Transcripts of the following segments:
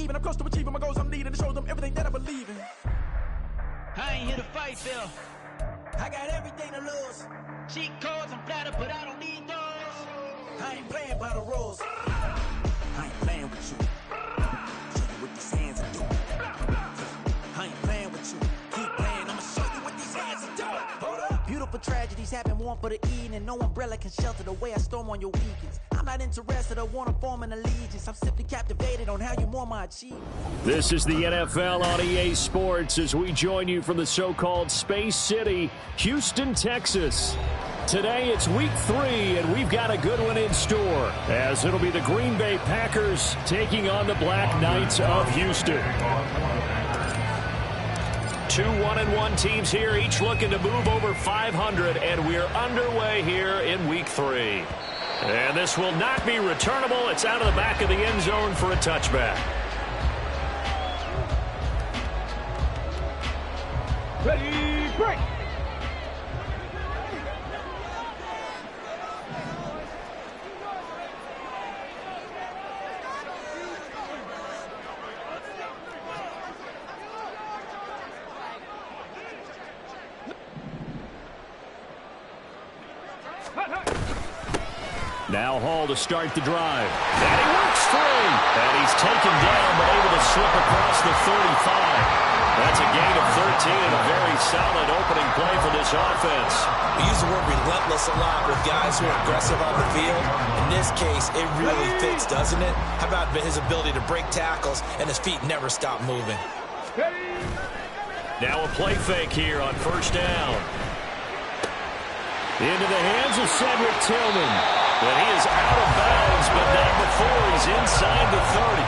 even. I'm close to achieving my goals. I'm needing to show them everything that I believe in. I ain't here to fight, Phil. I got everything to lose. Cheat codes, I'm flattered, but I don't need those. I ain't playing by the rules. I ain't playing with you. Show you what these hands are doing. I ain't playing with you. Keep playing, I'ma show you what these hands are doing. Hold up. Beautiful tragedies happen, one for the evening. No umbrella can shelter the way I storm on your weekends. I'm not interested or want to form an allegiance. I'm simply captivated on how you more my achievements. This is the NFL on EA Sports as we join you from the so-called Space City, Houston, Texas. Today it's week 3, and we've got a good one in store, as it'll be the Green Bay Packers taking on the Black Knights of Houston. 2 1-1 teams here, each looking to move over 500, and we're underway here in week 3. And this will not be returnable. It's out of the back of the end zone for a touchback. Ready, break! Now Hall to start the drive. And he works free. And he's taken down, but able to slip across the 35. That's a gain of 13 and a very solid opening play for this offense. We use the word relentless a lot with guys who are aggressive on the field. In this case, it really fits, doesn't it? How about his ability to break tackles and his feet never stop moving? Now a play fake here on first down. Into the hands of Cedric Tillman. But he is out of bounds, but not before he's inside the 30.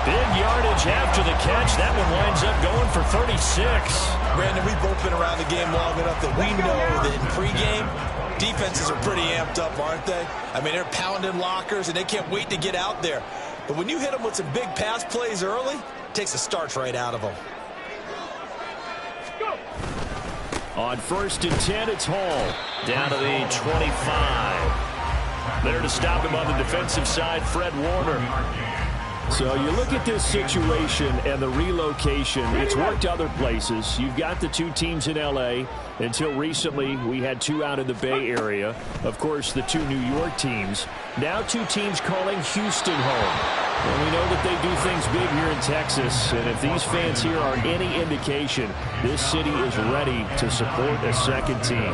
Big yardage after the catch. That one winds up going for 36. Brandon, we've both been around the game long enough that we know that in pregame, defenses are pretty amped up, aren't they? I mean, they're pounding lockers, and they can't wait to get out there. But when you hit them with some big pass plays early, it takes the starch right out of them. On first and 10, it's Hall. Down to the 25. There to stop him on the defensive side, Fred Warner. So you look at this situation and the relocation. It's worked other places. You've got the 2 teams in L.A. Until recently, we had 2 out in the Bay Area. Of course, the 2 New York teams. Now 2 teams calling Houston home. And we know that they do things big here in Texas. And if these fans here are any indication, this city is ready to support a second team.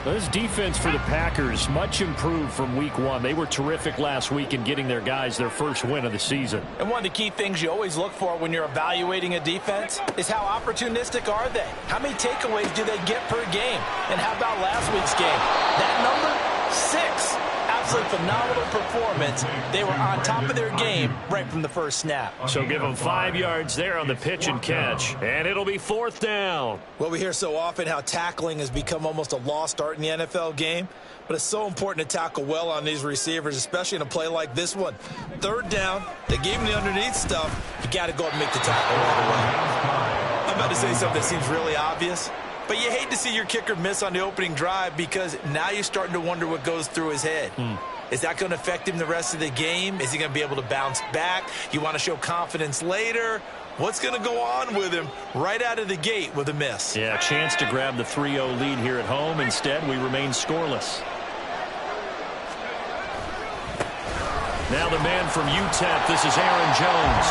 This defense for the Packers, much improved from week 1. They were terrific last week in getting their guys their first win of the season. And one of the key things you always look for when you're evaluating a defense is how opportunistic are they? How many takeaways do they get per game? And how about last week's game? That number, 6. Absolutely phenomenal performance. They were on top of their game right from the first snap. So give them 5 yards there on the pitch and catch, and it'll be 4th down. Well, we hear so often how tackling has become almost a lost art in the NFL game, but it's so important to tackle well on these receivers, especially in a play like this one. 3rd down, they gave him the underneath stuff. You got to go up and make the tackle right away. I'm about to say something that seems really obvious, but you hate to see your kicker miss on the opening drive because now you're starting to wonder what goes through his head. Is that going to affect him the rest of the game? Is he going to be able to bounce back? You want to show confidence later? What's going to go on with him right out of the gate with a miss? Yeah, a chance to grab the 3-0 lead here at home. Instead, we remain scoreless. Now the man from UTEP, this is Aaron Jones.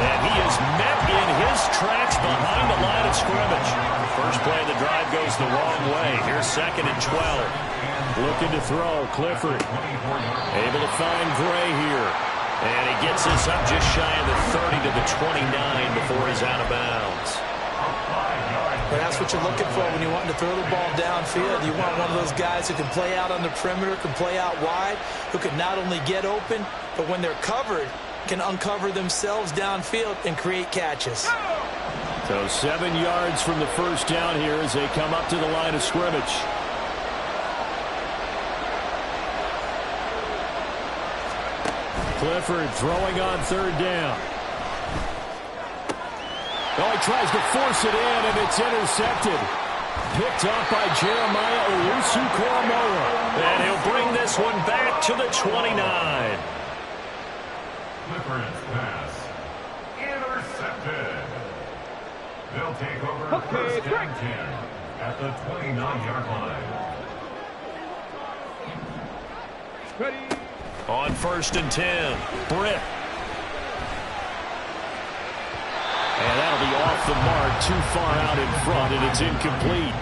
And he is met in his tracks behind the line of scrimmage. First play of the drive goes the wrong way. Here's 2nd and 12. Looking to throw, Clifford. Able to find Gray here. And he gets this up just shy of the 30 to the 29 before he's out of bounds. But that's what you're looking for when you're wanting to throw the ball downfield. You want one of those guys who can play out on the perimeter, can play out wide, who can not only get open, but when they're covered, can uncover themselves downfield and create catches. So 7 yards from the first down here as they come up to the line of scrimmage. Clifford throwing on 3rd down. Oh, he tries to force it in, and it's intercepted. Picked up by Jeremiah Owusu-Koramoah. And he'll bring this one back to the 29. Clifford's pass. Intercepted. They'll take over first and 10 at the 29-yard line. Ready. On first and 10, Britt. And that'll be off the mark, too far out in front, and it's incomplete.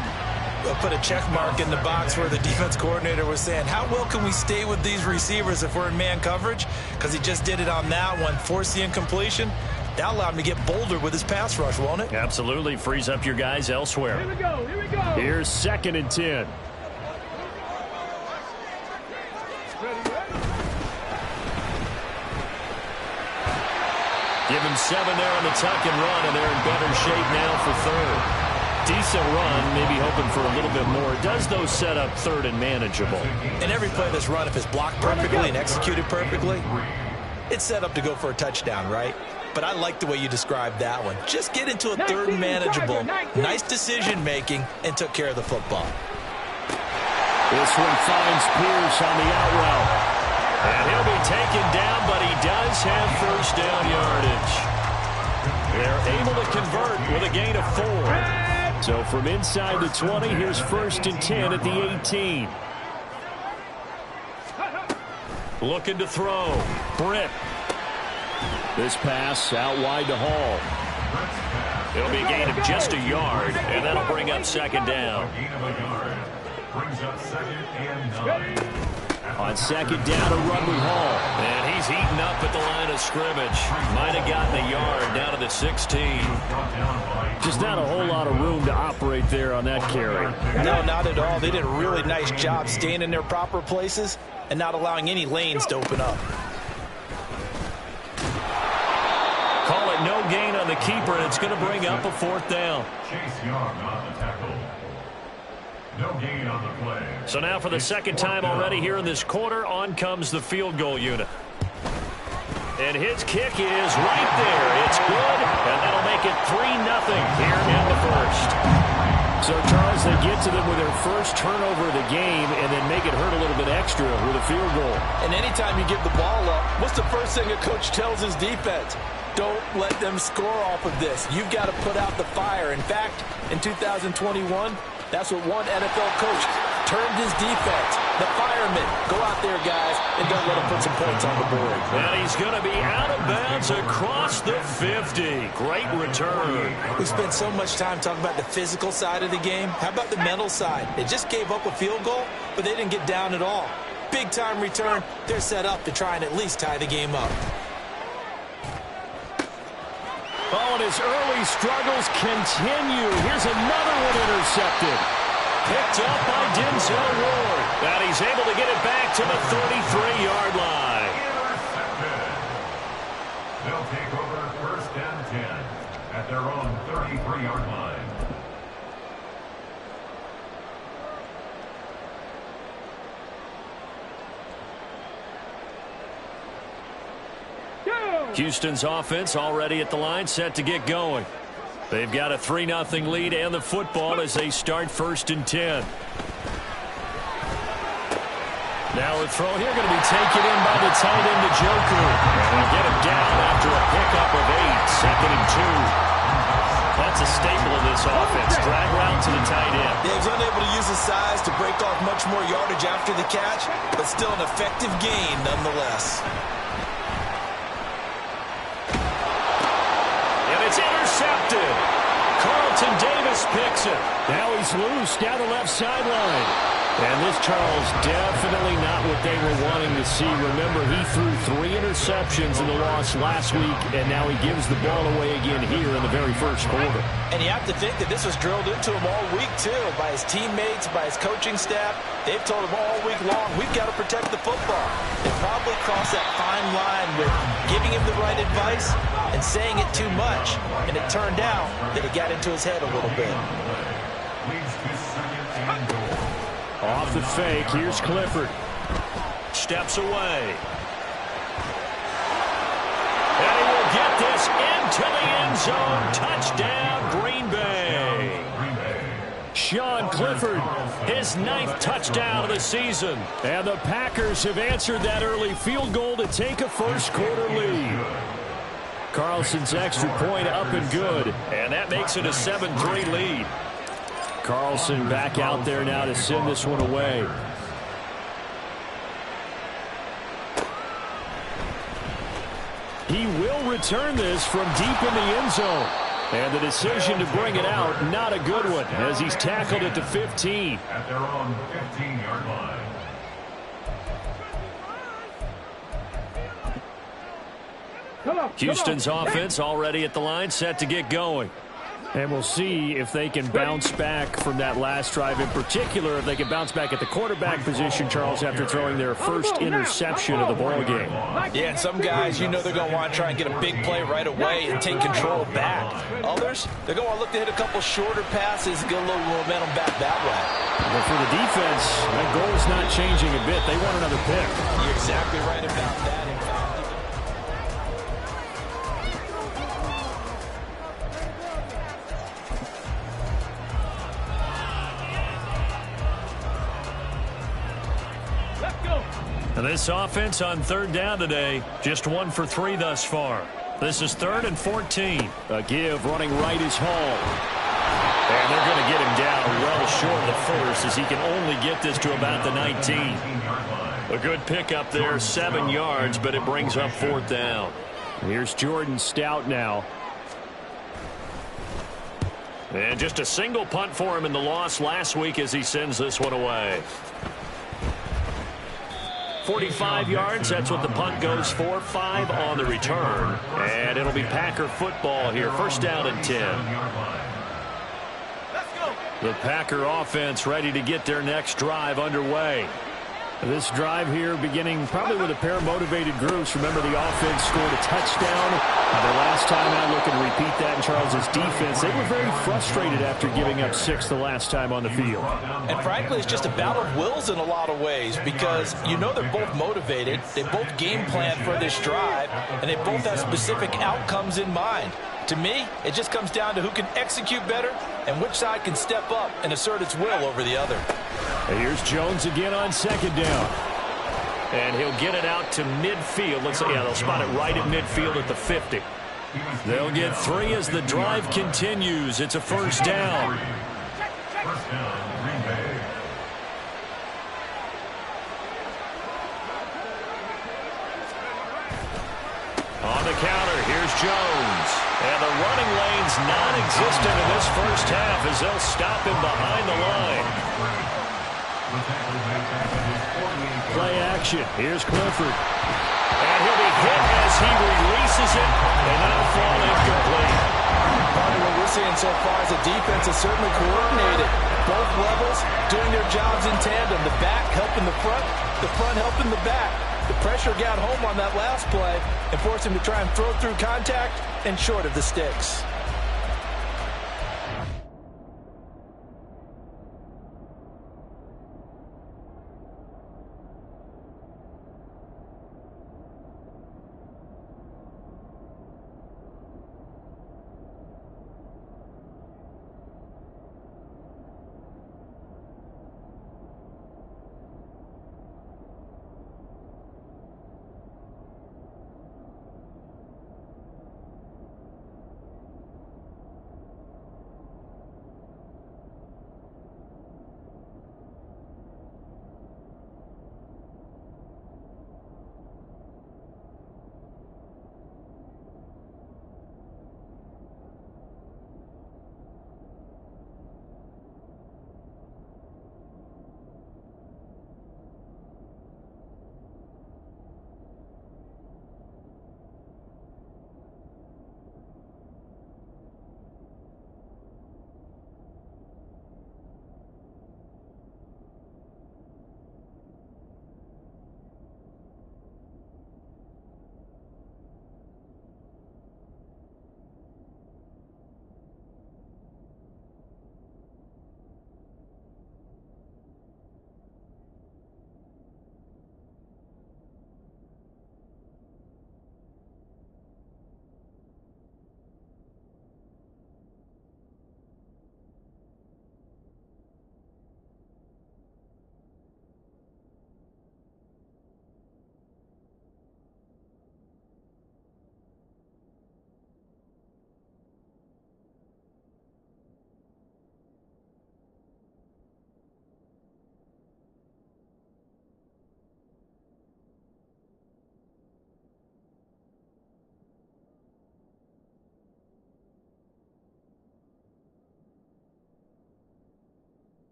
We'll put a check mark in the box where the defense coordinator was saying, how well can we stay with these receivers if we're in man coverage? Because he just did it on that one, forced the incompletion. That'll allow him to get bolder with his pass rush, won't it? Absolutely. Frees up your guys elsewhere. Here we go. Here we go. Here's second and 10. Ready, ready. Give him 7 there on the tuck and run, and they're in better shape now for third. Decent run, maybe hoping for a little bit more. Does those set up third and manageable? And every play that's run, if it's blocked perfectly and executed perfectly, it's set up to go for a touchdown, right? But I like the way you described that one. Just get into a third and manageable, nice decision-making, and took care of the football. This one finds Pierce on the out route. And he'll be taken down, but he does have first down yardage. They're able to convert with a gain of 4. So from inside the 20, here's first and 10 at the 18. Looking to throw. Britt. This pass out wide to Hall. It'll be a gain of just a yard, and that'll bring up second down. Gain of a yard. Brings up second and 9. On second down, a run with Hall. And he's heating up at the line of scrimmage. Might have gotten a yard down to the 16. Just not a whole lot of room to operate there on that carry. No, not at all. They did a really nice job staying in their proper places and not allowing any lanes to open up. Call it no gain on the keeper, and it's going to bring up a fourth down. Chase Young on the tackle. No gain on the play. So now for the second time already here in this quarter, on comes the field goal unit. And his kick is right there. It's good, and that'll make it 3-0 here in the first. So, Charles, they get to them with their first turnover of the game and then make it hurt a little bit extra with a field goal. And anytime you give the ball up, what's the first thing a coach tells his defense? Don't let them score off of this. You've got to put out the fire. In fact, in 2021, that's what one NFL coach termed his defense. The firemen. Go out there, guys, and don't let them put some points on the board. And he's going to be out of bounds across the 50. Great return. We spent so much time talking about the physical side of the game. How about the mental side? They just gave up a field goal, but they didn't get down at all. Big-time return. They're set up to try and at least tie the game up. Oh, and his early struggles continue. Here's another one intercepted. Picked up by Denzel Ward. And he's able to get it back to the 33-yard line. Intercepted. They'll take over first and 10 at their own 33-yard line. Houston's offense already at the line, set to get going. They've got a 3-0 lead and the football as they start first and 10. Now a throw here going to be taken in by the tight end, Njoku. And they'll get him down after a pickup of 8, second and 2. That's a staple of this offense. Drag route to the tight end. Yeah, he was unable to use his size to break off much more yardage after the catch, but still an effective gain nonetheless. It's intercepted. Carlton Davis picks it. Now he's loose down the left sideline. And this, Charles, definitely not what they were wanting to see. Remember, he threw 3 interceptions in the loss last week, and now he gives the ball away again here in the very first quarter. And you have to think that this was drilled into him all week, too, by his teammates, by his coaching staff. They've told him all week long, we've got to protect the football. They probably crossed that fine line with giving him the right advice and saying it too much. And it turned out that it got into his head a little bit. Off the fake, here's Clifford. Steps away. And he will get this into the end zone. Touchdown, Green Bay. Sean Clifford, his 9th touchdown of the season. And the Packers have answered that early field goal to take a first quarter lead. Carlson's extra point up and good. And that makes it a 7-3 lead. Carlson back out there now to send this one away. He will return this from deep in the end zone. And the decision to bring it out, not a good one, as he's tackled at the 15. At their own 15-yard line. Houston's offense already at the line, set to get going. And we'll see if they can bounce back from that last drive. In particular, if they can bounce back at the quarterback position, Charles, after throwing their first interception of the ball game. Yeah, and some guys, you know they're going to want to try and get a big play right away and take control back. Others, they're going to want to look to hit a couple shorter passes and get a little momentum back that way. But for the defense, that goal is not changing a bit. They want another pick. You're exactly right about that. In fact, and this offense on third down today, just 1 for 3 thus far. This is 3rd and 14. A give running right is Hall. And they're going to get him down well short of the first, as he can only get this to about the 19. A good pickup there, 7 yards, but it brings up 4th down. Here's Jordan Stout now. And just a single punt for him in the loss last week as he sends this one away. 45 yards, that's what the punt goes for. 5 on the return. And it'll be Packer football here. 1st down and 10. The Packer offense ready to get their next drive underway. This drive here beginning probably with a pair of motivated groups. Remember, the offense scored a touchdown. The last time out, looking to repeat that in Charles's defense. They were very frustrated after giving up 6 the last time on the field. and frankly, it's just a battle of wills in a lot of ways, because you know they're both motivated. They both game plan for this drive, and they both have specific outcomes in mind. To me, it just comes down to who can execute better and which side can step up and assert its will over the other. And here's Jones again on 2nd down. And he'll get it out to midfield. Let's see, yeah, they'll spot it right at midfield at the 50. They'll get 3 as the drive continues. It's a 1st down. First down, Green Bay. On the counter, here's Jones. And the running lane's non-existent in this first half as they'll stop him behind the line. Play action. Here's Clifford. And he'll be hit as he releases it, and that'll fall incomplete. Part of what we're seeing so far is the defense is certainly coordinated. Both levels doing their jobs in tandem. The back helping the front helping the back. The pressure got home on that last play and forced him to try and throw through contact and short of the sticks.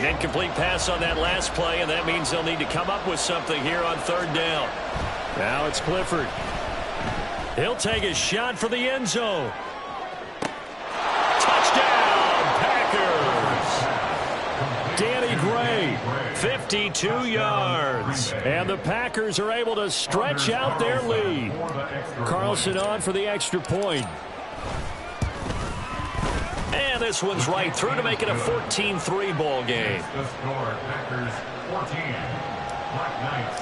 An incomplete pass on that last play, and that means they'll need to come up with something here on third down. Now it's Clifford. He'll take a shot for the end zone. Touchdown, Packers! Danny Gray, 52 yards. And the Packers are able to stretch out their lead. Carlson on for the extra point. And this one's right through to make it a 14-3 ball game. The score, Packers 14, Black Knights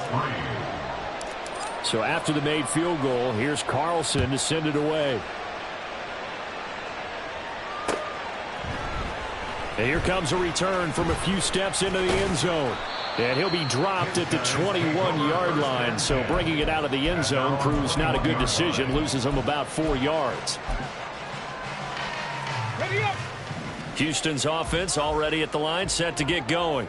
3. So after the made field goal, here's Carlson to send it away. And here comes a return from a few steps into the end zone. And he'll be dropped at the 21-yard line. So bringing it out of the end zone proves not a good decision. Loses him about 4 yards. Houston's offense already at the line, set to get going.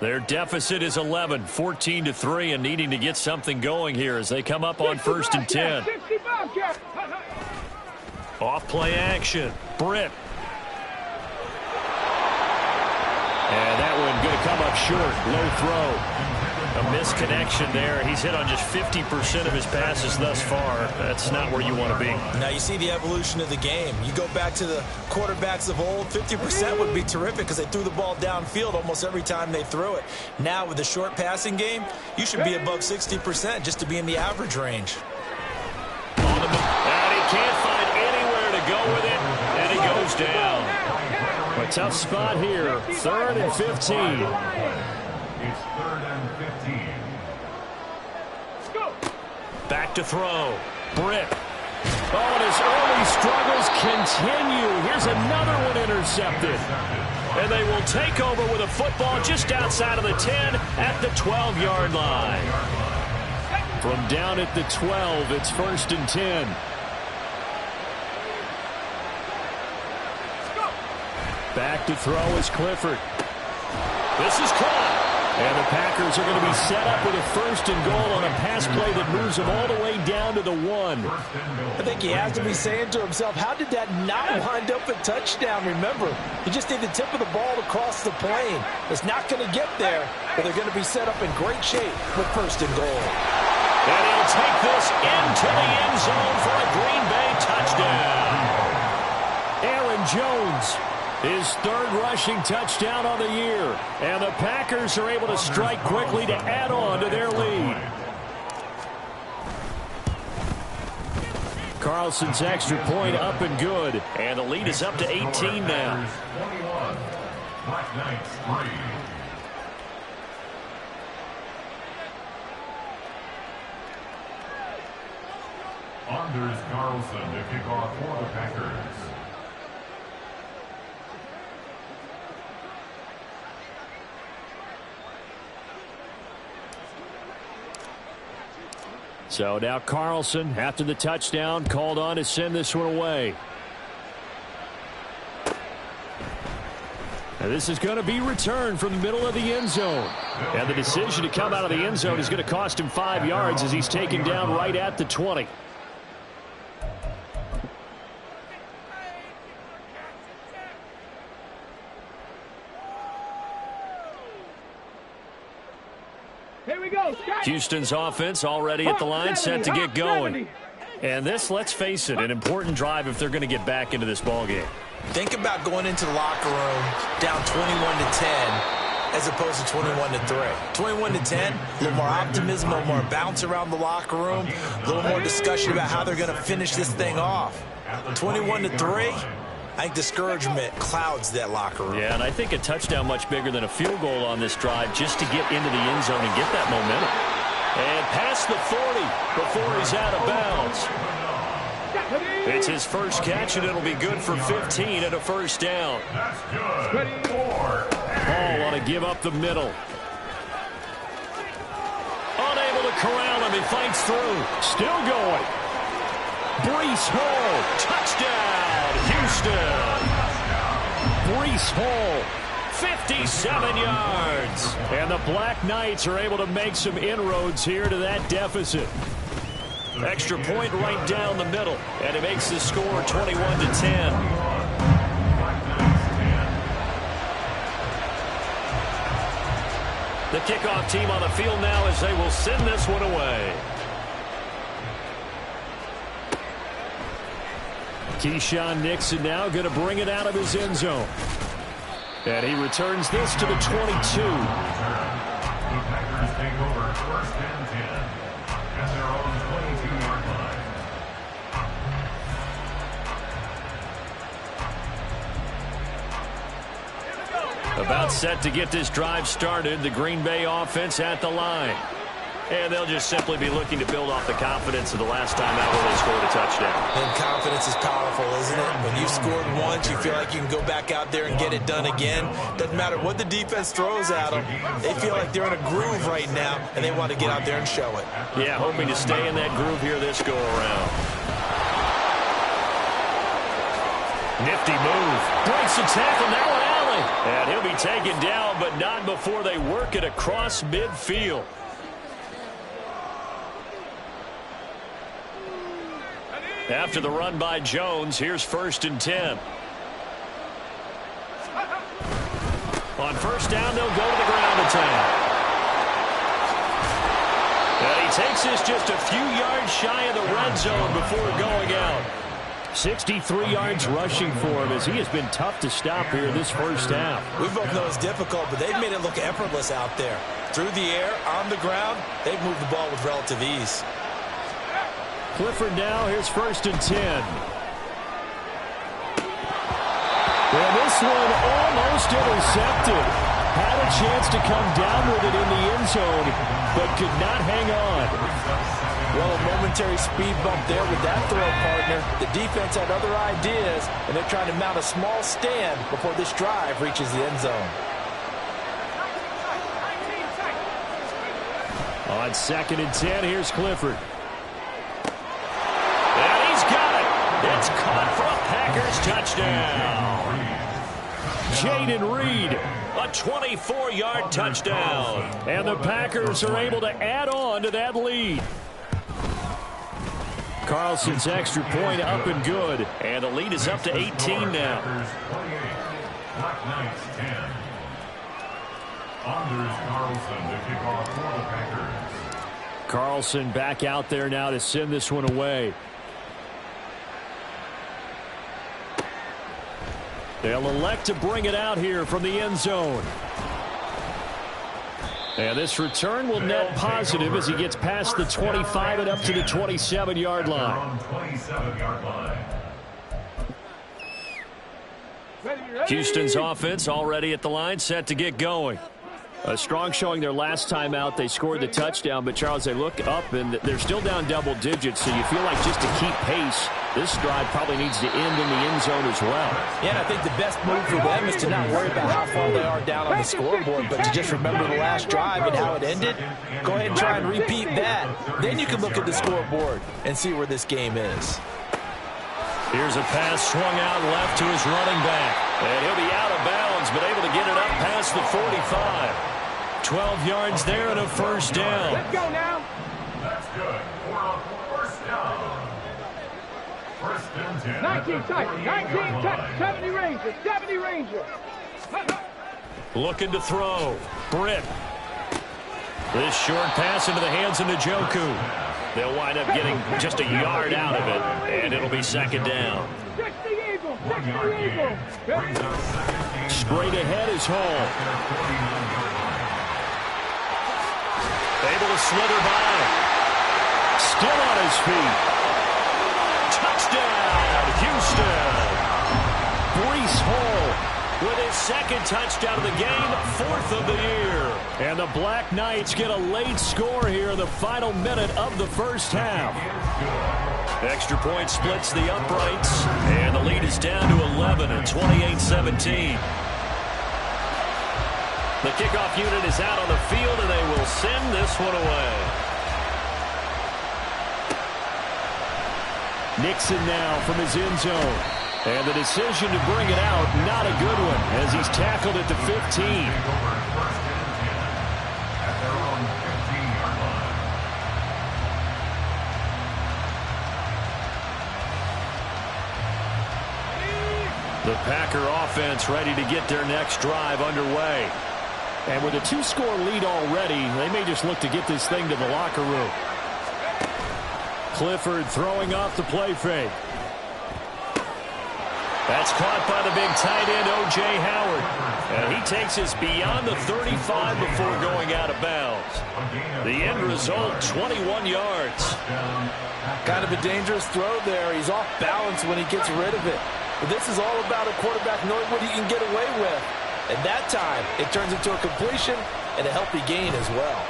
Their deficit is 11, 14-3, and needing to get something going here as they come up on 1st and 10. Off play action. Britt. And that one going to come up short. Low throw. A misconnection there. He's hit on just 50% of his passes thus far. That's not where you want to be. Now you see the evolution of the game. You go back to the quarterbacks of old, 50% would be terrific because they threw the ball downfield almost every time they threw it. Now with the short passing game, you should be above 60% just to be in the average range. And he can't find anywhere to go with it, and he goes down. A tough spot here, 3rd and 15. It's 3rd and 15. Back to throw. Britt. Oh, and his early struggles continue. Here's another one intercepted. And they will take over with a football just outside of the 10 at the 12-yard line. From down at the 12, it's 1st and 10. Back to throw is Clifford. This is caught. And the Packers are going to be set up with a 1st and goal on a pass play that moves them all the way down to the 1. I think he has to be saying to himself, how did that not wind up a touchdown? Remember, you just need the tip of the ball to cross the plane. It's not going to get there, but they're going to be set up in great shape with 1st and goal. And he'll take this into the end zone for a Green Bay touchdown. Aaron Jones, his 3rd rushing touchdown on the year. And the Packers are able to strike quickly to add on to their lead. Carlson's extra point up and good. And the lead is up to 18 now. 21, Black Knights 3. Anders Carlson to kick off for the Packers. So now Carlson, after the touchdown, called on to send this one away. And this is going to be returned from the middle of the end zone. And the decision to come out of the end zone is going to cost him 5 yards as he's taken down right at the 20. Houston's offense already at the line, set to get going. And this, let's face it, an important drive if they're going to get back into this ballgame. Think about going into the locker room down 21-10 as opposed to 21-3. 21-10, a little more optimism, a little more bounce around the locker room, a little more discussion about how they're going to finish this thing off. 21-3, I think discouragement clouds that locker room. Yeah, and I think a touchdown much bigger than a field goal on this drive just to get into the end zone and get that momentum. And past the 40 before he's out of bounds. It's his first catch, and it'll be good for 15 and a 1st down. That's good. Hall want to give up the middle. Unable to corral him. He fights through. Still going. Breece Hall. Touchdown, Houston. Breece Hall. 57 yards. And the Black Knights are able to make some inroads here to that deficit. Extra point right down the middle. And it makes the score 21-10. kickoff team on the field now as they will send this one away. Keyshawn Nixon now going to bring it out of his end zone. And he returns this to the 22. The Packers take over first and 10 at their own 22-yard line. About set to get this drive started. The Green Bay offense at the line. And they'll just simply be looking to build off the confidence of the last time out where they scored a touchdown. And confidence is powerful, isn't it? When you've scored once, you feel like you can go back out there and get it done again. Doesn't matter what the defense throws at them. They feel like they're in a groove right now, and they want to get out there and show it. Yeah, hoping to stay in that groove here this go-around. Nifty move. Breaks the tackle. Now an alley. And he'll be taken down, but not before they work it across midfield. After the run by Jones, here's first and 10. On first down, they'll go to the ground attack. And he takes this just a few yards shy of the red zone before going out. 63 yards rushing for him as he has been tough to stop here this first half. We both know it's difficult, but they've made it look effortless out there. Through the air, on the ground, they've moved the ball with relative ease. Clifford now, here's first and 10. And this one almost intercepted. Had a chance to come down with it in the end zone, but could not hang on. Well, a momentary speed bump there with that throw, partner. The defense had other ideas, and they're trying to mount a small stand before this drive reaches the end zone. On second and 10, here's Clifford. And he's got it. It's caught for a Packers touchdown. Jaden Reed, a 24-yard touchdown. And the Packers are able to add on to that lead. Carlson's extra point up and good. And the lead is up to 18 now. Black Knights 10. Anders Carlson to kick off for the Packers. Carlson back out there now to send this one away. They'll elect to bring it out here from the end zone. And this return will net positive as he gets past the 25 and up to the 27-yard line. Houston's offense already at the line, set to get going. A strong showing their last time out. They scored the touchdown, but Charles, they look up and they're still down double digits, so you feel like just to keep pace, this drive probably needs to end in the end zone as well. Yeah, and I think the best move for them is to not worry about how far they are down on the scoreboard, but to just remember the last drive and how it ended. Go ahead and try and repeat that. Then you can look at the scoreboard and see where this game is. Here's a pass swung out left to his running back. And he'll be out of bounds, but able to get it up past the 45. 12 yards there and a first down. Let's go now. That's good. For a first down. First and 10. 19 Titans, 19 Titans, 70 Rangers, 70 Rangers. Looking to throw. Britt. This short pass into the hands of Njoku. They'll wind up getting just a yard out of it, and it'll be second down. 60 Eagles, 60 Eagles. Straight ahead is Hall. Able to slither by. Still on his feet. Touchdown, Houston. Breece Hall with his second touchdown of the game, fourth of the year. And the Black Knights get a late score here in the final minute of the first half. Extra point splits the uprights, and the lead is down to 11 at 28-17. The kickoff unit is out on the field, and they will send this one away. Nixon now from his end zone. And the decision to bring it out, not a good one, as he's tackled at the 15. The Packer offense ready to get their next drive underway. And with a 2-score lead already, they may just look to get this thing to the locker room. Clifford throwing off the play fake. That's caught by the big tight end, O.J. Howard. And he takes us beyond the 35 before going out of bounds. The end result, 21 yards. Kind of a dangerous throw there. He's off balance when he gets rid of it. But this is all about a quarterback knowing what he can get away with. At that time, it turns into a completion and a healthy gain as well.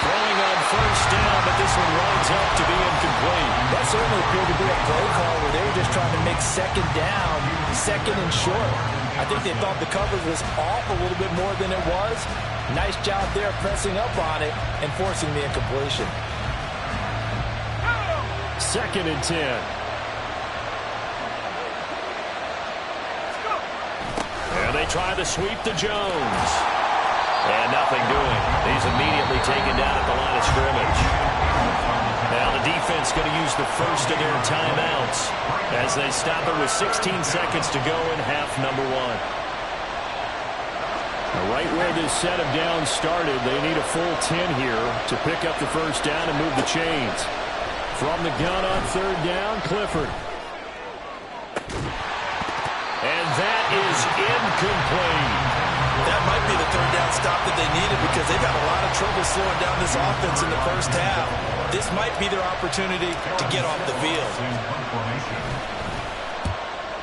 Throwing on first down, but this one winds up to be incomplete. That certainly appeared to be a play call where they were just trying to make second down, second and short. I think they thought the coverage was off a little bit more than it was. Nice job there pressing up on it and forcing the incompletion. 2nd and 10. And they try to sweep to Jones. And nothing doing. He's immediately taken down at the line of scrimmage. Now the defense going to use the first of their timeouts as they stop it with 16 seconds to go in half number 1. Right where this set of downs started, they need a full 10 here to pick up the first down and move the chains. From the gun on 3rd down, Clifford. And that is incomplete. That might be the 3rd down stop that they needed because they've had a lot of trouble slowing down this offense in the first half. This might be their opportunity to get off the field.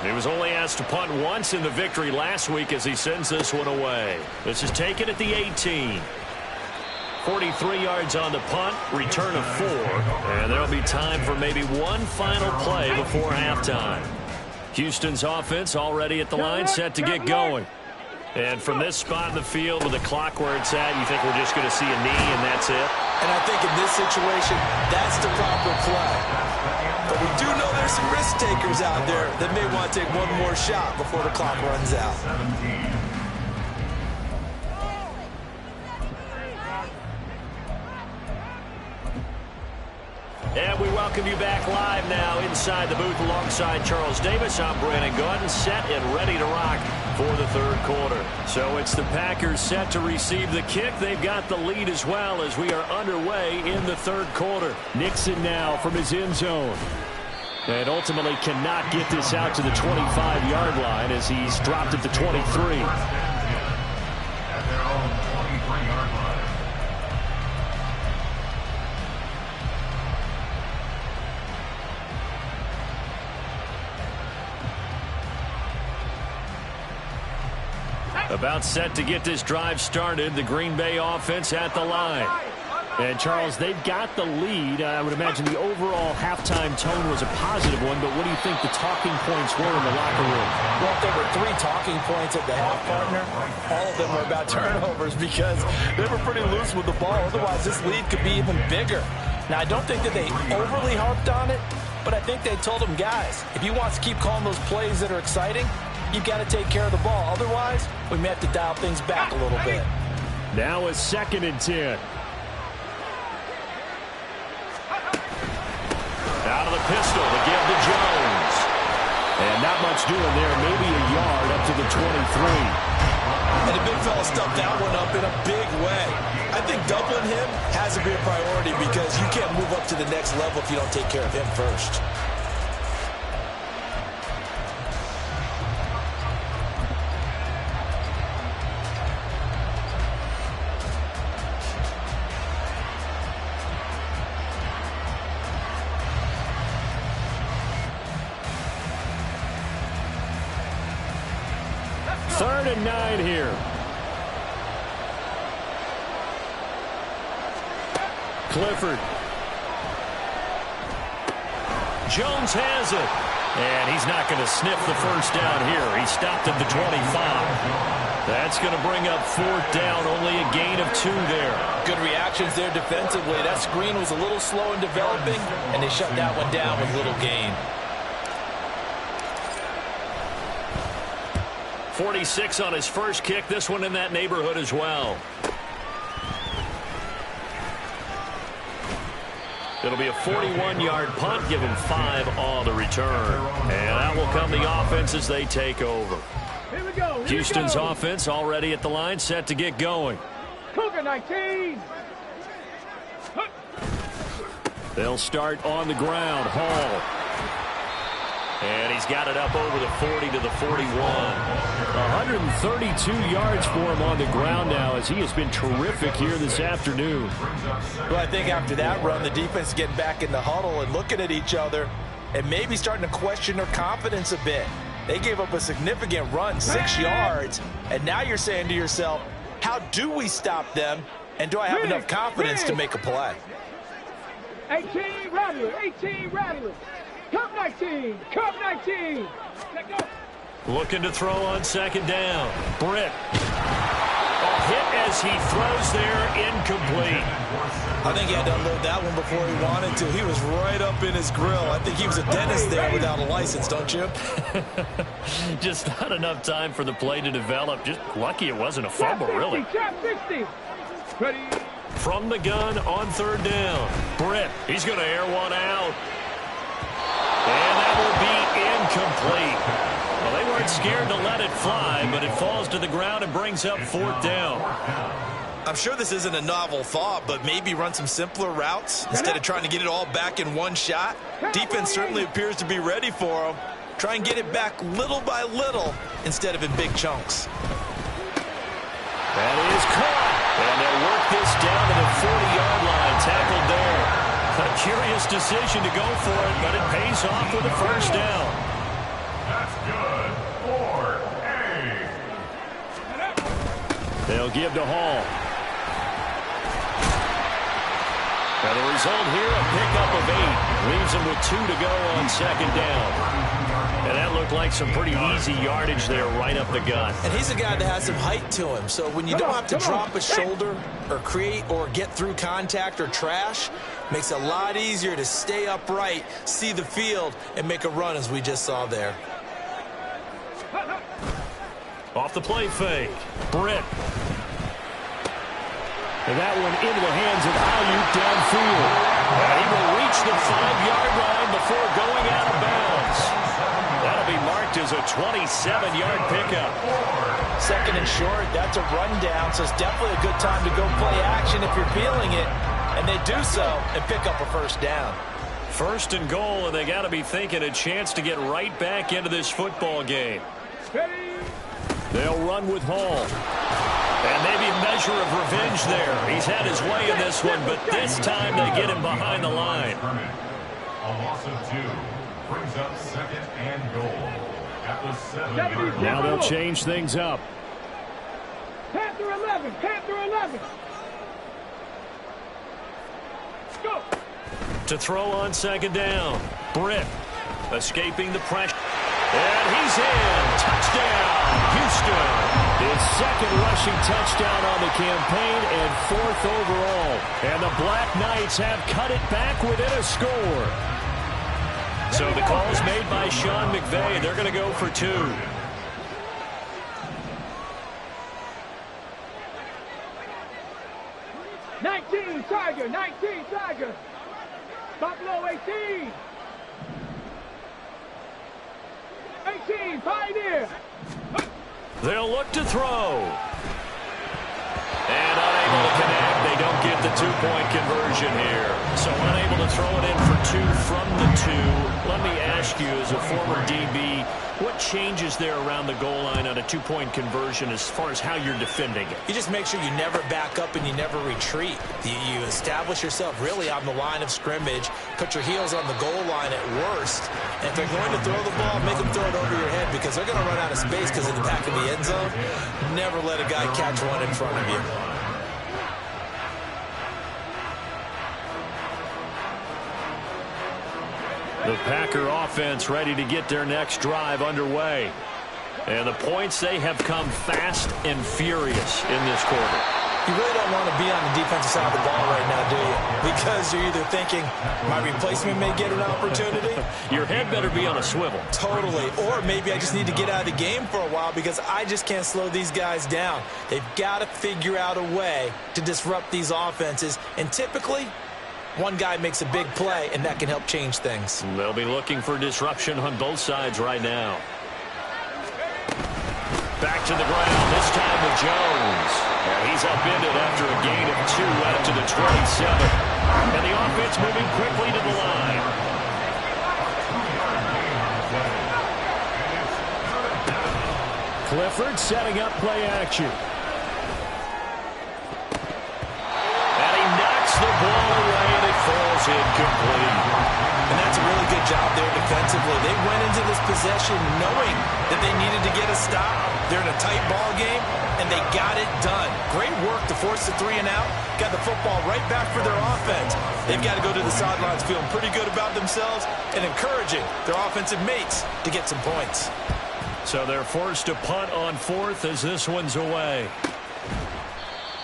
He was only asked to punt once in the victory last week as he sends this one away. This is taken at the 18. 43 yards on the punt, return of 4. And there'll be time for maybe one final play before halftime. Houston's offense already at the line, set to get going. And from this spot in the field with the clock where it's at, you think we're just going to see a knee and that's it? And I think in this situation, that's the proper play. But we do know there's some risk takers out there that may want to take one more shot before the clock runs out. And we welcome you back live now inside the booth alongside Charles Davis. I'm Brandon Gordon, set and ready to rock for the 3rd quarter. So it's the Packers set to receive the kick. They've got the lead as well as we are underway in the 3rd quarter. Nixon now from his end zone. And ultimately cannot get this out to the 25-yard line as he's dropped at the 23. At their own 23-yard line. About set to get this drive started, the Green Bay offense at the line. And, Charles, they've got the lead. I would imagine the overall halftime tone was a positive one, but what do you think the talking points were in the locker room? Well, if there were 3 talking points at the half, partner, all of them were about turnovers because they were pretty loose with the ball. Otherwise, this lead could be even bigger. Now, I don't think that they overly harped on it, but I think they told them, guys, if you want to keep calling those plays that are exciting, you've got to take care of the ball. Otherwise, we may have to dial things back a little bit. Now a 2nd and 10. Out of the pistol to give to Jones. And not much doing there. Maybe a yard up to the 23. And the big fella stuffed that one up in a big way. I think doubling him has to be a priority because you can't move up to the next level if you don't take care of him first. Third and 9 here. Clifford. Jones has it. And he's not going to sniff the first down here. He stopped at the 25. That's going to bring up 4th down. Only a gain of 2 there. Good reactions there defensively. That screen was a little slow in developing, and they shut that one down with little gain. 46 on his first kick. This one in that neighborhood as well. It'll be a 41-yard punt, give him 5 on the return. And out will come the offense as they take over. Here we go. Houston's offense already at the line, set to get going. Cougar 19. They'll start on the ground. Hall. And he's got it up over the 40 to the 41. 132 yards for him on the ground now, as he has been terrific here this afternoon. Well, I think after that run, the defense is getting back in the huddle and looking at each other and maybe starting to question their confidence a bit. They gave up a significant run, 6 yards, and now you're saying to yourself, how do we stop them, and do I have enough confidence to make a play? 18 Rattler, 18 Rattler. Cup 19, Cup 19. Let go. Looking to throw on second down. Britt. A hit as he throws there, incomplete. I think he had to unload that one before he wanted to. He was right up in his grill. I think he was a dentist there without a license, don't you? Just not enough time for the play to develop. Just lucky it wasn't a fumble, really. Trap 60. Ready. From the gun on third down. Britt, he's going to air one out. And that will be incomplete. Well, they weren't scared to let it fly, but it falls to the ground and brings up fourth down. I'm sure this isn't a novel thought, but maybe run some simpler routes instead of trying to get it all back in one shot. Defense certainly appears to be ready for them. Try and get it back little by little instead of in big chunks. That is caught. And they'll work this down to the 40-yard line. Tackled there. A curious decision to go for it, but it pays off with a first down. That's good for A. They'll give to Hall. And the result here, a pickup of 8. Leaves them with 2 to go on second down. And that looked like some pretty easy yardage there right up the gut. And he's a guy that has some height to him, so when you don't have to drop a shoulder or create or get through contact or trash, makes it a lot easier to stay upright, see the field, and make a run as we just saw there. Off the play fake. Britt. And that one into the hands of Ayuk downfield. And he will reach the 5-yard line before going out of bounds. That'll be marked as a 27-yard pickup. Second and short, that's a rundown, so it's definitely a good time to go play action if you're feeling it. And they do so and pick up a first down. First and goal, and they got to be thinking a chance to get right back into this football game. They'll run with Hall. And maybe a measure of revenge there. He's had his way in this one, but this time they get him behind the line. A loss of 2 brings up second and goal at the 7-yard line. Now they'll change things up. Panther 11, Panther 11. Go. To throw on second down. Britt escaping the pressure. And he's in. Touchdown, Houston. His second rushing touchdown on the campaign and 4th overall. And the Black Knights have cut it back within a score. So the call's made by Sean McVay. They're going to go for 2. Tiger, 19 Tiger. Buffalo 18. 18 Pioneer. They'll look to throw. And unable to connect. They don't get the 2-point conversion here. So unable to throw it in for 2 from the 2. Let me ask you, as a former DB, what changes there around the goal line on a 2-point conversion as far as how you're defending it? You just make sure you never back up and you never retreat. You establish yourself really on the line of scrimmage, put your heels on the goal line at worst. And if they're going to throw the ball, make them throw it over your head because they're going to run out of space because of the back of the end zone. Never let a guy catch one in front of you. The Packer offense ready to get their next drive underway. And the points, they have come fast and furious in this quarter. You really don't want to be on the defensive side of the ball right now, do you? Because you're either thinking, my replacement may get an opportunity. Your head better be on a swivel. Totally. Or maybe I just need to get out of the game for a while because I just can't slow these guys down. They've got to figure out a way to disrupt these offenses. And typically, one guy makes a big play, and that can help change things. They'll be looking for disruption on both sides right now. Back to the ground, this time with Jones. And he's upended after a gain of 2 out to the 27. And the offense moving quickly to the line. Clifford setting up play action. And he knocks the ball away, and it falls incomplete. And that's a really good job there defensively. They went into this possession knowing that they needed to get a stop. They're in a tight ball game, and they got it done. Great work to force the 3 and out. Got the football right back for their offense. They've got to go to the sidelines feeling pretty good about themselves and encouraging their offensive mates to get some points. So they're forced to punt on 4th as this one's away.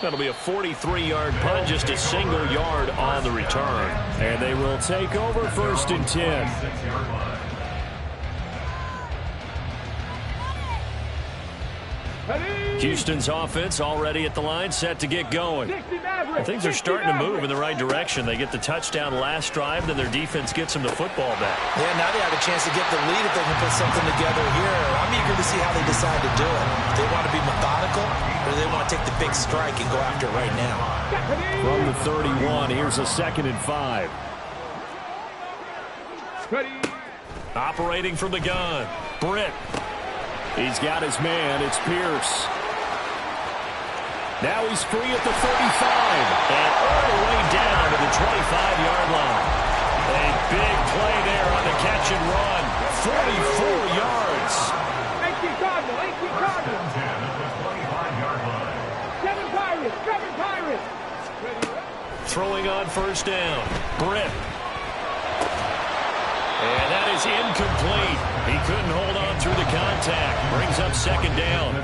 That'll be a 43-yard punt, just a single yard on the return. And they will take over 1st and 10. Houston's offense already at the line, set to get going. Things are starting to move in the right direction. They get the touchdown last drive, then their defense gets them the football back. Yeah, now they have a chance to get the lead if they can put something together here. I'm eager to see how they decide to do it. Do they want to be methodical, or do they want to take the big strike and go after it right now? From the 31, here's a 2nd and 5. Operating from the gun, Britt. He's got his man. It's Pierce. Now he's free at the 35. And all the way down to the 25-yard line. A big play there on the catch and run. 44 yards. 18 Cardinal, 18 Cardinal. 7 Pirates, 7 Pirates. Throwing on 1st down. Britt. And that is incomplete. He couldn't hold on through the contact. Brings up 2nd down.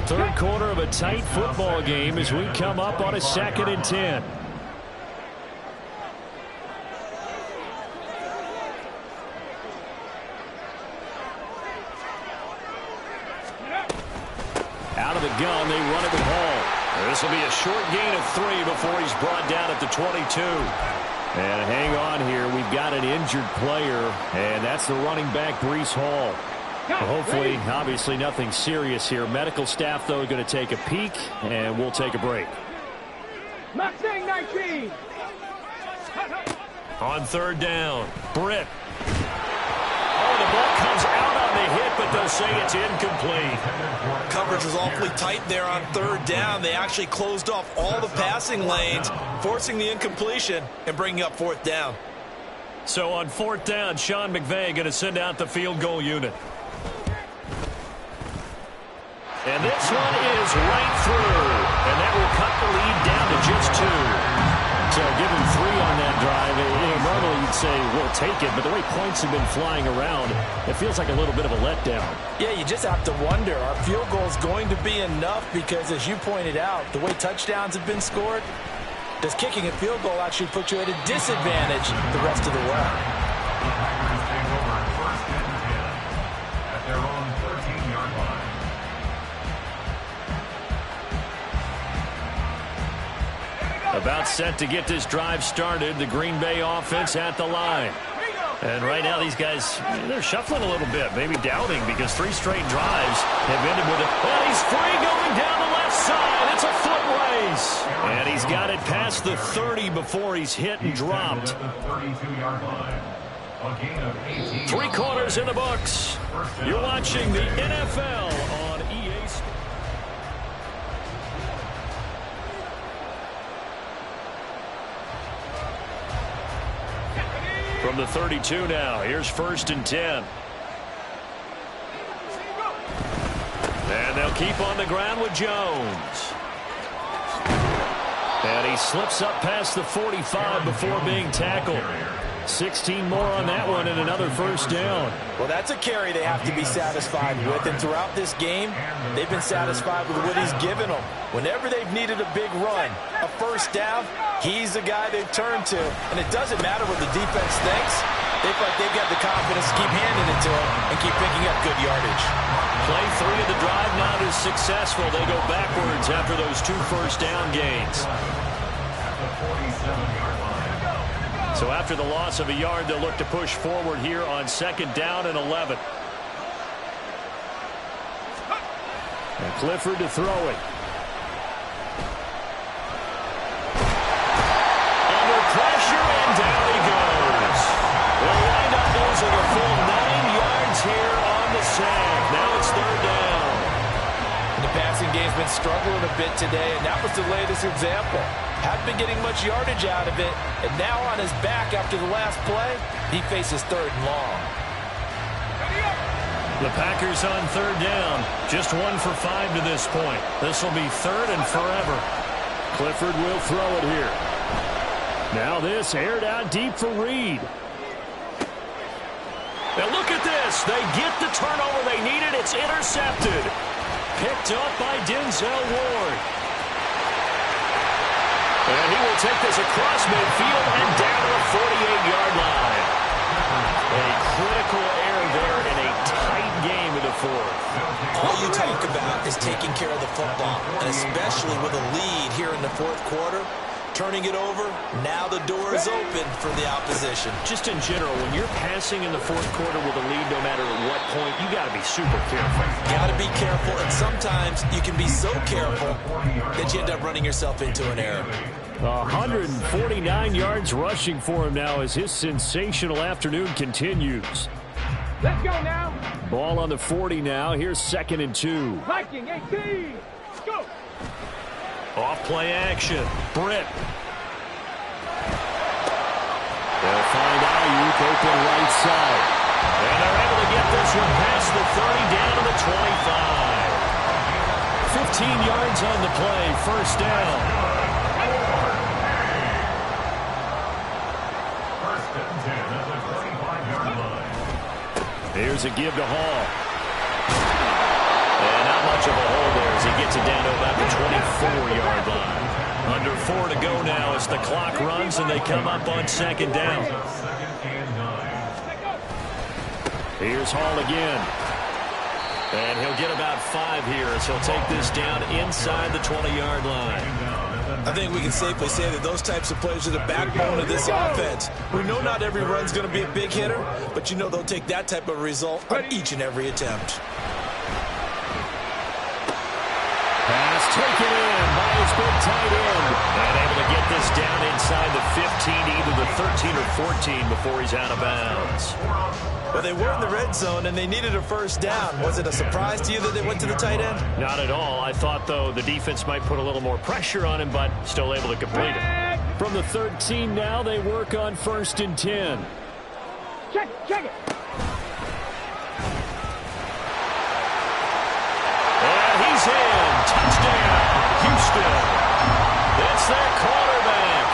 3rd quarter of a tight football game as we come up on a 2nd and 10. Out of the gun, they run it with Hall. This will be a short gain of 3 before he's brought down at the 22. And hang on here. We've got an injured player, and that's the running back, Breece Hall. Well, hopefully, obviously, nothing serious here. Medical staff, though, going to take a peek, and we'll take a break. Mustang 19. On 3rd down, Britt. Oh, the ball comes out on the hit, but they'll say it's incomplete. Coverage was awfully tight there on 3rd down. They actually closed off all the passing lanes, forcing the incompletion and bringing up 4th down. So on 4th down, Sean McVay going to send out the field goal unit. And this one is right through. And that will cut the lead down to just 2. So give him 3 on that drive. Normally you'd say, we'll take it, but the way points have been flying around, it feels like a little bit of a letdown. Yeah, you just have to wonder, are field goals going to be enough? Because as you pointed out, the way touchdowns have been scored, does kicking a field goal actually put you at a disadvantage the rest of the way? Take over 1st and 10 at their own 13-yard line. About set to get this drive started. The Green Bay offense at the line. And right now these guys, they're shuffling a little bit, maybe doubting, because 3 straight drives have ended with it. Well, he's free going down the left side. It's a foot race. And he's got it past the 30 before he's hit and dropped. 32-yard line. A gain of 18. 3 quarters in the books. You're watching the NFL on EA Sports. From the 32 now, here's 1st and 10. And they'll keep on the ground with Jones. And he slips up past the 45 before being tackled. 16 more on that one and another 1st down. Well, that's a carry they have to be satisfied with. And throughout this game, they've been satisfied with what he's given them. Whenever they've needed a big run, a 1st down, he's the guy they've turned to. And it doesn't matter what the defense thinks. They feel like they've got the confidence to keep handing it to him and keep picking up good yardage. Play 3 of the drive not as successful. They go backwards after those 2 1st down gains. At the 47-yard line. So after the loss of a yard, they'll look to push forward here on 2nd down and 11. And Clifford to throw it. Under pressure, and down he goes. They'll wind up losing a full 9 yards here on the sack. Now it's third down. The passing game's been struggling a bit today, and that was the latest example. Hadn't been getting much yardage out of it, and now on his back after the last play, he faces third and long. The Packers on third down. Just 1 for 5 to this point. This will be third and forever. Clifford will throw it here. Now this aired out deep for Reed. Now look at this. They get the turnover they needed. It's intercepted. Picked up by Denzel Ward. And he will take this across midfield and down to the 48-yard line. A critical error there in a tight game in the fourth. All you talk about is taking care of the football, and especially with a lead here in the fourth quarter. Turning it over, now the door is open for the opposition. Just in general, when you're passing in the fourth quarter with a lead, no matter at what point, you got to be super careful. Got to be careful, and sometimes you can be so careful that you end up running yourself into an error. 149 yards rushing for him now as his sensational afternoon continues. Let's go now. Ball on the 40 now. Here's 2nd and 2. Viking 18. Go. Off play action. Britt. They'll find Ayuk open right side. And they're able to get this one past the 30 down to the 25. 15 yards on the play. First down. First and 10 at the 25-yard line. Here's a give to Hall. And not much of a hole there as he gets it down to about the 24-yard line. Under 4 to go now as the clock runs and they come up on 2nd down. Here's Hall again. And he'll get about 5 here as he'll take this down inside the 20-yard line. I think we can safely say that those types of plays are the backbone of this offense. We know not every run's going to be a big hitter, but you know they'll take that type of result on each and every attempt. Pass taken in by his big tight end. And able to get this down inside the 15, either the 13 or 14 before he's out of bounds. Well, they were in the red zone, and they needed a first down. Was it a surprise to you that they went to the tight end? Not at all. I thought, though, the defense might put a little more pressure on him, but still able to complete it. From the 13 now, they work on 1st and 10. Check it. And he's in. Touchdown, Houston. That's their quarterback.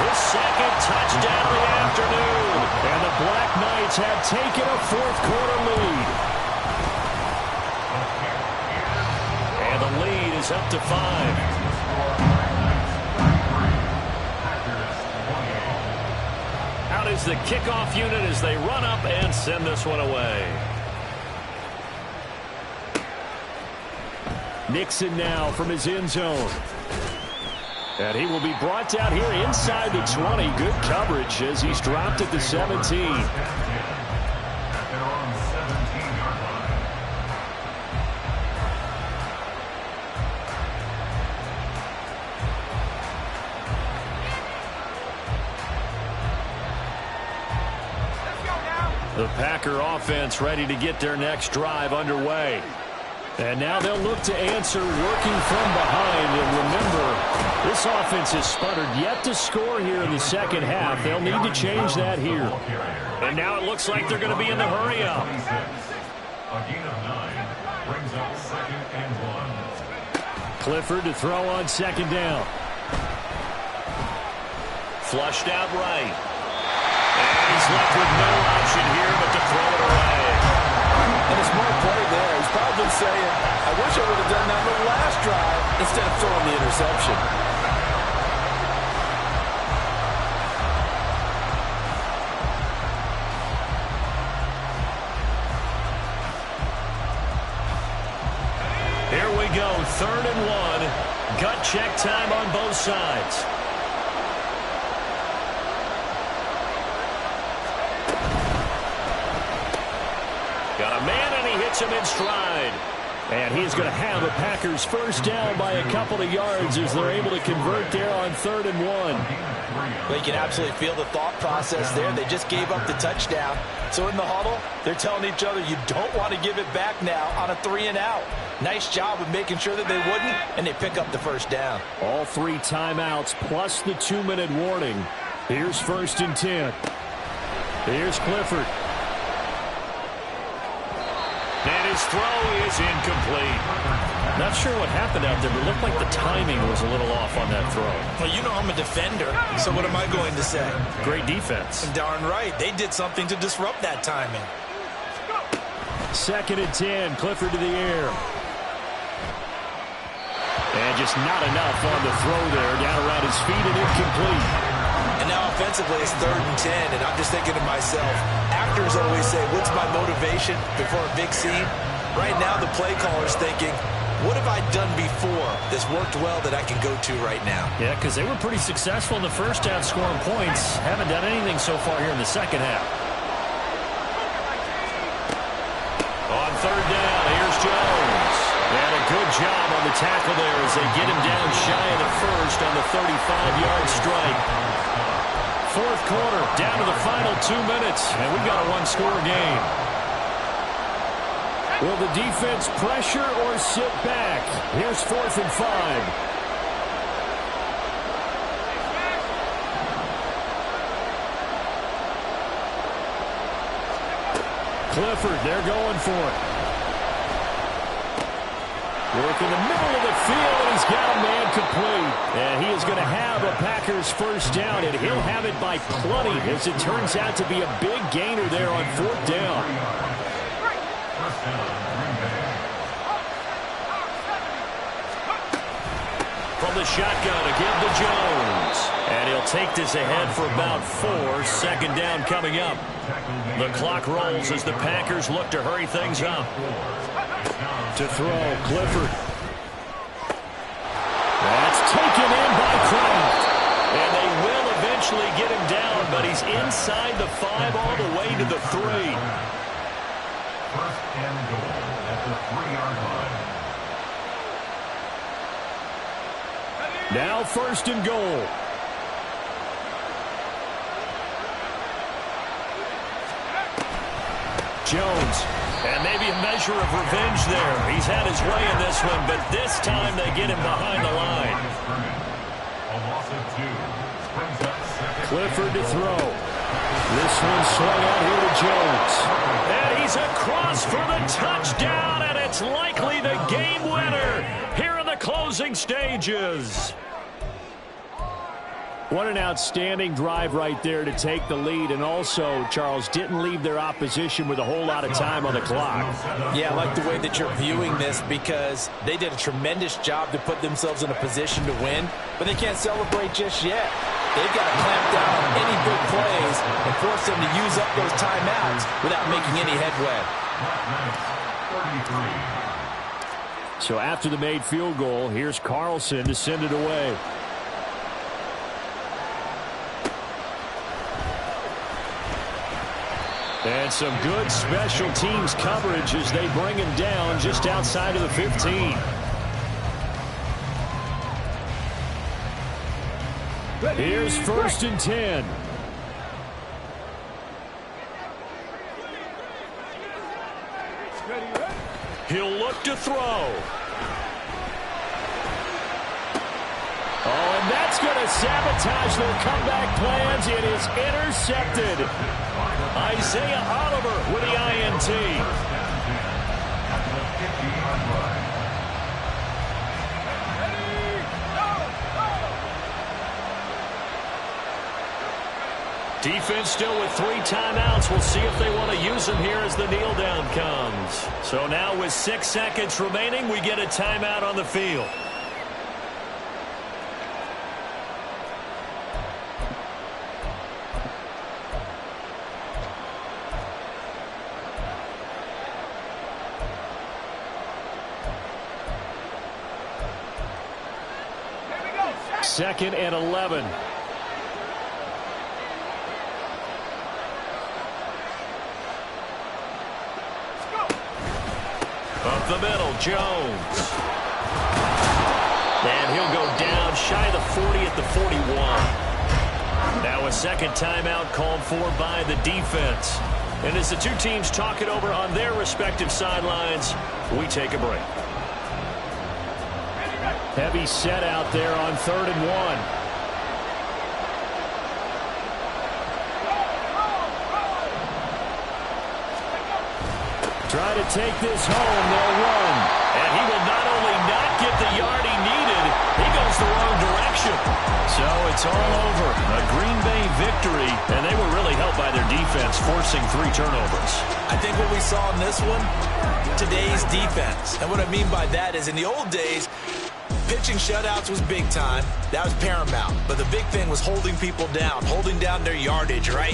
His 2nd touchdown of the afternoon. And the Black Knights have taken a fourth quarter lead. And the lead is up to 5. Out is the kickoff unit as they run up and send this one away. Nixon now from his end zone. And he will be brought down here inside the 20. Good coverage as he's dropped at the 17. The Packer offense ready to get their next drive underway. And now they'll look to answer working from behind. And remember, this offense has sputtered yet to score here in the second half. They'll need to change that here. And now it looks like they're going to be in the hurry-up. A gain of 9 brings up 2nd and 1. Clifford to throw on 2nd down. Flushed out right. And he's left with no option here but to throw it away. And a smart play there. He's probably saying, I wish I would have done that on the last drive instead of throwing the interception. Here we go, 3rd and 1. Gut check time on both sides. Got a man, and he hits him in stride. And he's going to have a Packers first down by a couple of yards as they're able to convert there on 3rd and 1. Well, you can absolutely feel the thought process there. They just gave up the touchdown. So in the huddle, they're telling each other, you don't want to give it back now on a 3-and-out. Nice job of making sure that they wouldn't, and they pick up the first down. All 3 timeouts plus the 2-minute warning. Here's 1st and 10. Here's Clifford. And his throw is incomplete. Not sure what happened out there, but it looked like the timing was a little off on that throw. Well, you know I'm a defender, so what am I going to say? Great defense. Darn right. They did something to disrupt that timing. 2nd and 10. Clifford to the air. And just not enough on the throw there. Down around his feet and incomplete. And now offensively it's 3rd and 10, and I'm just thinking to myself, actors always say, what's my motivation before a big scene? Right now the play caller's thinking, what have I done before that's worked well that I can go to right now? Yeah, because they were pretty successful in the first half scoring points. Haven't done anything so far here in the second half. On 3rd down, here's Jones. And a good job on the tackle there as they get him down shy of the first on the 35-yard strike. 4th quarter, down to the final 2 minutes, and we've got a 1-score game. Will the defense pressure or sit back? Here's 4th and 5. Clifford, they're going for it. Work in the middle of the field, and he's got a man complete. And he is going to have a Packers first down, and he'll have it by plenty, as it turns out to be a big gainer there on 4th down. From the shotgun, again to Jones. And he'll take this ahead for about 4. 2nd down coming up. The clock rolls as the Packers look to hurry things up. To throw, Clifford. That's taken in by Kraft. And they will eventually get him down, but he's inside the 5 all the way to the 3. 1st and goal at the 3-yard line. Now 1st and goal. Jones. And maybe a measure of revenge there. He's had his way in this one, but this time they get him behind the line. A loss of 2. Brings up 2nd. Clifford to throw. This one swung out here to Jones. And he's across for the touchdown, and it's likely the game winner here in the closing stages. What an outstanding drive right there to take the lead, and also, Charles, didn't leave their opposition with a whole lot of time on the clock. Yeah, I like the way that you're viewing this because they did a tremendous job to put themselves in a position to win, but they can't celebrate just yet. They've got to clamp down on any big plays and force them to use up those timeouts without making any headway. So after the made field goal, here's Carlson to send it away. And some good special teams coverage as they bring him down just outside of the 15. Here's 1st and 10. He'll look to throw. Oh, and that's going to sabotage their comeback plans. It is intercepted. Isaiah Oliver with the INT. Defense still with 3 timeouts. We'll see if they want to use them here as the kneel down comes. So now with 6 seconds remaining, we get a timeout on the field. Second and 11. Up the middle, Jones. And he'll go down shy of the 40 at the 41. Now a second timeout called for by the defense. And as the two teams talk it over on their respective sidelines, we take a break. Heavy set out there on 3rd and 1. Try to take this home, they'll run. And he will not only not get the yard he needed, he goes the wrong direction. So it's all over. A Green Bay victory, and they were really helped by their defense, forcing 3 turnovers. I think what we saw in this one, today's defense. And what I mean by that is in the old days, pitching shutouts was big time. That was paramount. But the big thing was holding people down, holding down their yardage, right?